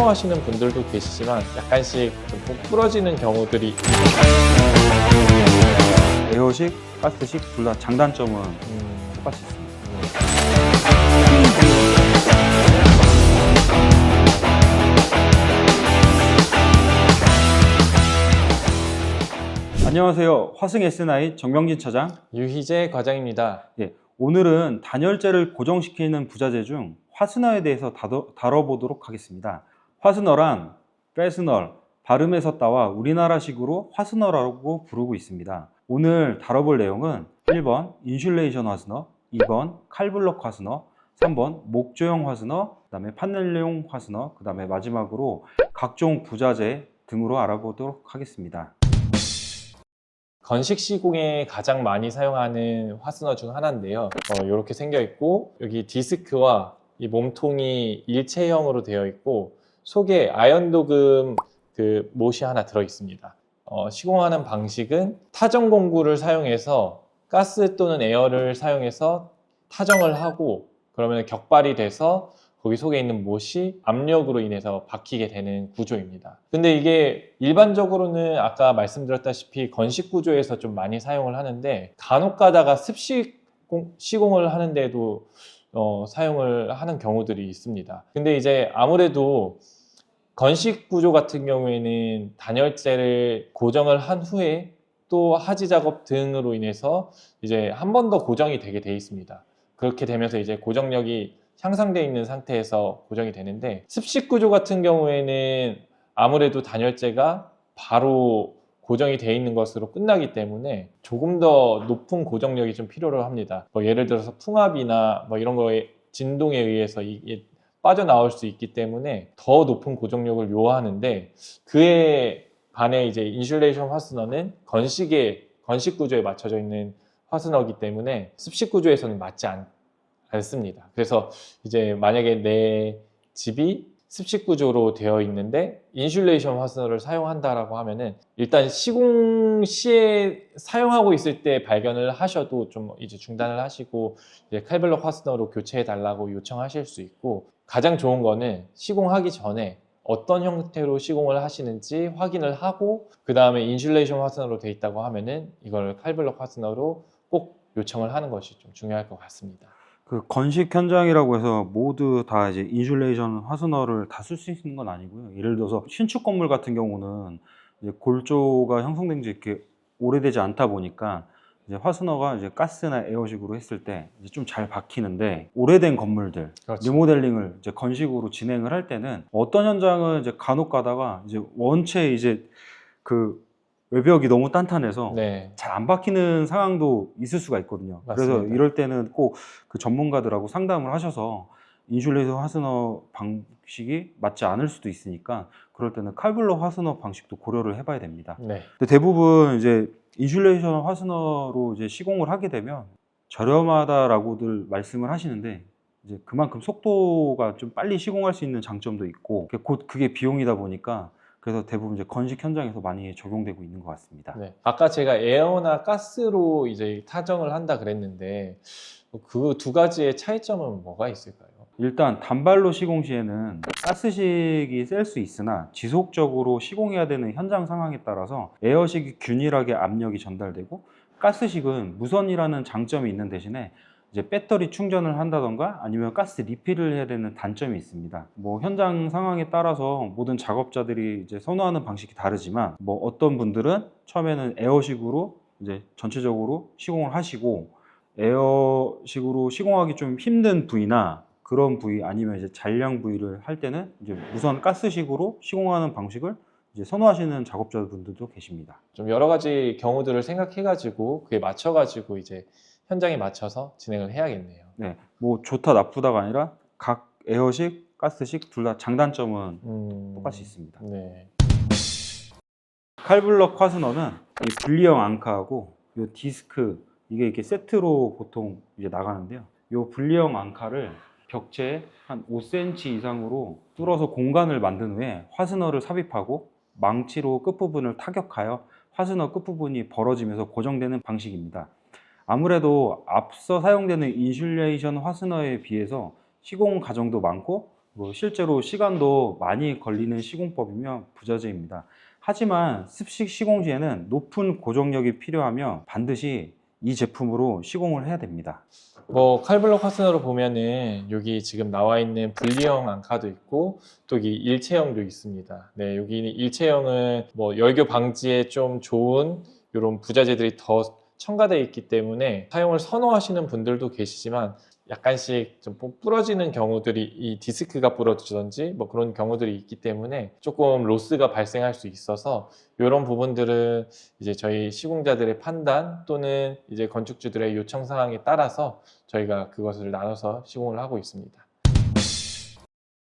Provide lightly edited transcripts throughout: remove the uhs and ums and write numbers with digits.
선호하시는 분들도 계시지만 약간씩 좀 부러지는 경우들이 에어식, 가스식 둘 다 장단점은 똑같이 있습니다. 안녕하세요. 화승 S9 정명진 차장. 유희재 과장입니다. 예, 오늘은 단열재를 고정시키는 부자재 중 화스너에 대해서 다뤄보도록 하겠습니다. 화스너란 페스널, 발음에서 따와 우리나라식으로 화스너라고 부르고 있습니다. 오늘 다뤄볼 내용은 1번 인슐레이션 화스너, 2번 칼블럭 화스너, 3번 목조형 화스너, 그 다음에 판넬용 화스너, 그 다음에 마지막으로 각종 부자재 등으로 알아보도록 하겠습니다. 건식 시공에 가장 많이 사용하는 화스너 중 하나인데요. 이렇게 생겨 있고 여기 디스크와 이 몸통이 일체형으로 되어 있고 속에 아연도금 그 못이 하나 들어 있습니다. 시공하는 방식은 타정 공구를 사용해서 가스 또는 에어를 사용해서 타정을 하고 그러면 격발이 돼서 거기 속에 있는 못이 압력으로 인해서 박히게 되는 구조입니다. 근데 이게 일반적으로는 아까 말씀드렸다시피 건식 구조에서 좀 많이 사용을 하는데 간혹 가다가 습식 시공을 하는데도 사용을 하는 경우들이 있습니다. 근데 이제 아무래도 건식 구조 같은 경우에는 단열재를 고정을 한 후에 또 하지 작업 등으로 인해서 이제 한 번 더 고정이 되게 돼 있습니다. 그렇게 되면서 이제 고정력이 향상되어 있는 상태에서 고정이 되는데 습식 구조 같은 경우에는 아무래도 단열재가 바로 고정이 되어 있는 것으로 끝나기 때문에 조금 더 높은 고정력이 좀 필요로 합니다. 예를 들어서 풍압이나 이런 거에 진동에 의해서 이게 빠져나올 수 있기 때문에 더 높은 고정력을 요하는데 그에 반해 이제 인슐레이션 화스너는 건식 구조에 맞춰져 있는 화스너이기 때문에 습식 구조에서는 맞지 않습니다. 그래서 이제 만약에 내 집이 습식 구조로 되어 있는데 인슐레이션 화스너를 사용한다라고 하면은 일단 시공 시에 사용하고 있을 때 발견을 하셔도 좀 이제 중단을 하시고 이제 칼블럭 화스너로 교체해 달라고 요청하실 수 있고 가장 좋은 거는 시공하기 전에 어떤 형태로 시공을 하시는지 확인을 하고 그 다음에 인슐레이션 화스너로 되어 있다고 하면은 이걸 칼블럭 화스너로 꼭 요청을 하는 것이 좀 중요할 것 같습니다. 그 건식 현장이라고 해서 모두 다 이제 인슐레이션 화스너를 다 쓸 수 있는 건 아니고요. 예를 들어서 신축 건물 같은 경우는 이제 골조가 형성된 지 이렇게 오래되지 않다 보니까 이제 화스너가 이제 가스나 에어식으로 했을 때 좀 잘 박히는데 오래된 건물들 그렇죠. 리모델링을 이제 건식으로 진행을 할 때는 어떤 현장은 이제 간혹 가다가 이제 원체 이제 그 외벽이 너무 단단해서 네. 잘 안 박히는 상황도 있을 수가 있거든요. 맞습니다. 그래서 이럴 때는 꼭 그 전문가들하고 상담을 하셔서 인슐레이션 화스너 방식이 맞지 않을 수도 있으니까 그럴 때는 칼블럭 화스너 방식도 고려를 해봐야 됩니다. 네. 근데 대부분 이제 인슐레이션 화스너로 이제 시공을 하게 되면 저렴하다라고들 말씀을 하시는데 이제 그만큼 속도가 좀 빨리 시공할 수 있는 장점도 있고 곧 그게 비용이다 보니까 그래서 대부분 이제 건식 현장에서 많이 적용되고 있는 것 같습니다. 네. 아까 제가 에어나 가스로 이제 타정을 한다 그랬는데 그 두 가지의 차이점은 뭐가 있을까요? 일단 단발로 시공 시에는 가스식이 셀 수 있으나 지속적으로 시공해야 되는 현장 상황에 따라서 에어식이 균일하게 압력이 전달되고 가스식은 무선이라는 장점이 있는 대신에 이제 배터리 충전을 한다던가 아니면 가스 리필을 해야 되는 단점이 있습니다. 현장 상황에 따라서 모든 작업자들이 이제 선호하는 방식이 다르지만 어떤 분들은 처음에는 에어식으로 이제 전체적으로 시공을 하시고 에어식으로 시공하기 좀 힘든 부위나 그런 부위 아니면 이제 잔량 부위를 할 때는 이제 무선 가스식으로 시공하는 방식을 이제 선호하시는 작업자분들도 계십니다. 좀 여러 가지 경우들을 생각해가지고 그에 맞춰가지고 이제 현장에 맞춰서 진행을 해야겠네요. 네, 좋다 나쁘다가 아니라 각 에어식, 가스식 둘 다 장단점은 똑같이 있습니다. 네. 칼블럭 화스너는 이 분리형 앙카하고 이 디스크 이게 이렇게 세트로 보통 이제 나가는데요. 이 분리형 앙카를 벽체에 한 5cm 이상으로 뚫어서 공간을 만든 후에 화스너를 삽입하고 망치로 끝부분을 타격하여 화스너 끝부분이 벌어지면서 고정되는 방식입니다. 아무래도 앞서 사용되는 인슐레이션 화스너에 비해서 시공 과정도 많고 뭐 실제로 시간도 많이 걸리는 시공법이며 부자재입니다. 하지만 습식 시공 시에는 높은 고정력이 필요하며 반드시 이 제품으로 시공을 해야 됩니다. 뭐 칼블록 화스너로 보면은 여기 지금 나와 있는 분리형 앙카도 있고 또 여기 일체형도 있습니다. 네, 여기는 일체형은 뭐 열교 방지에 좀 좋은 이런 부자재들이 더 첨가되어 있기 때문에 사용을 선호하시는 분들도 계시지만 약간씩 좀 부러지는 경우들이 이 디스크가 부러지든지 뭐 그런 경우들이 있기 때문에 조금 로스가 발생할 수 있어서 이런 부분들은 이제 저희 시공자들의 판단 또는 이제 건축주들의 요청 사항에 따라서 저희가 그것을 나눠서 시공을 하고 있습니다.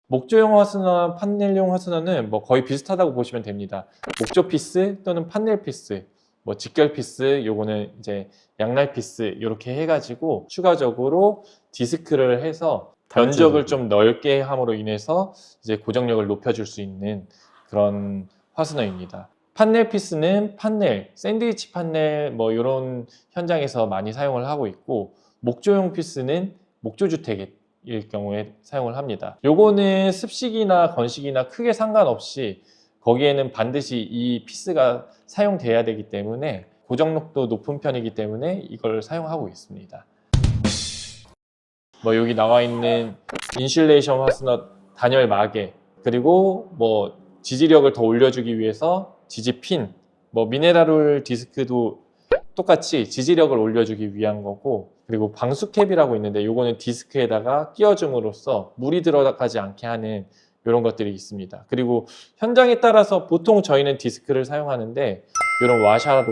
목조용 화스너, 판넬용 화스너는 뭐 거의 비슷하다고 보시면 됩니다. 목조 피스 또는 판넬 피스, 뭐 직결 피스, 요거는 이제 양날 피스 이렇게 해가지고 추가적으로 디스크를 해서 면적을 좀 넓게 함으로 인해서 이제 고정력을 높여줄 수 있는 그런 화스너입니다. 판넬 피스는 판넬, 샌드위치 판넬 뭐 이런 현장에서 많이 사용을 하고 있고 목조용 피스는 목조주택일 경우에 사용을 합니다. 요거는 습식이나 건식이나 크게 상관없이 거기에는 반드시 이 피스가 사용돼야 되기 때문에 고정력도 높은 편이기 때문에 이걸 사용하고 있습니다. 뭐 여기 나와 있는 인슐레이션 화스너 단열 마개 그리고 뭐 지지력을 더 올려주기 위해서 지지핀 뭐 미네랄 디스크도 똑같이 지지력을 올려주기 위한 거고 그리고 방수캡이라고 있는데 요거는 디스크에다가 끼워줌으로써 물이 들어가지 않게 하는 이런 것들이 있습니다. 그리고 현장에 따라서 보통 저희는 디스크를 사용하는데 이런 와샤로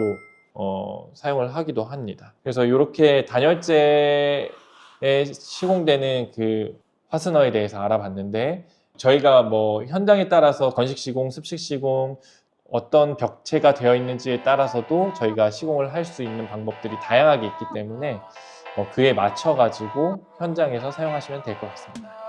사용을 하기도 합니다. 그래서 이렇게 단열재에 시공되는 그 화스너에 대해서 알아봤는데 저희가 뭐 현장에 따라서 건식 시공, 습식 시공 어떤 벽체가 되어 있는지에 따라서도 저희가 시공을 할 수 있는 방법들이 다양하게 있기 때문에 그에 맞춰 가지고 현장에서 사용하시면 될 것 같습니다.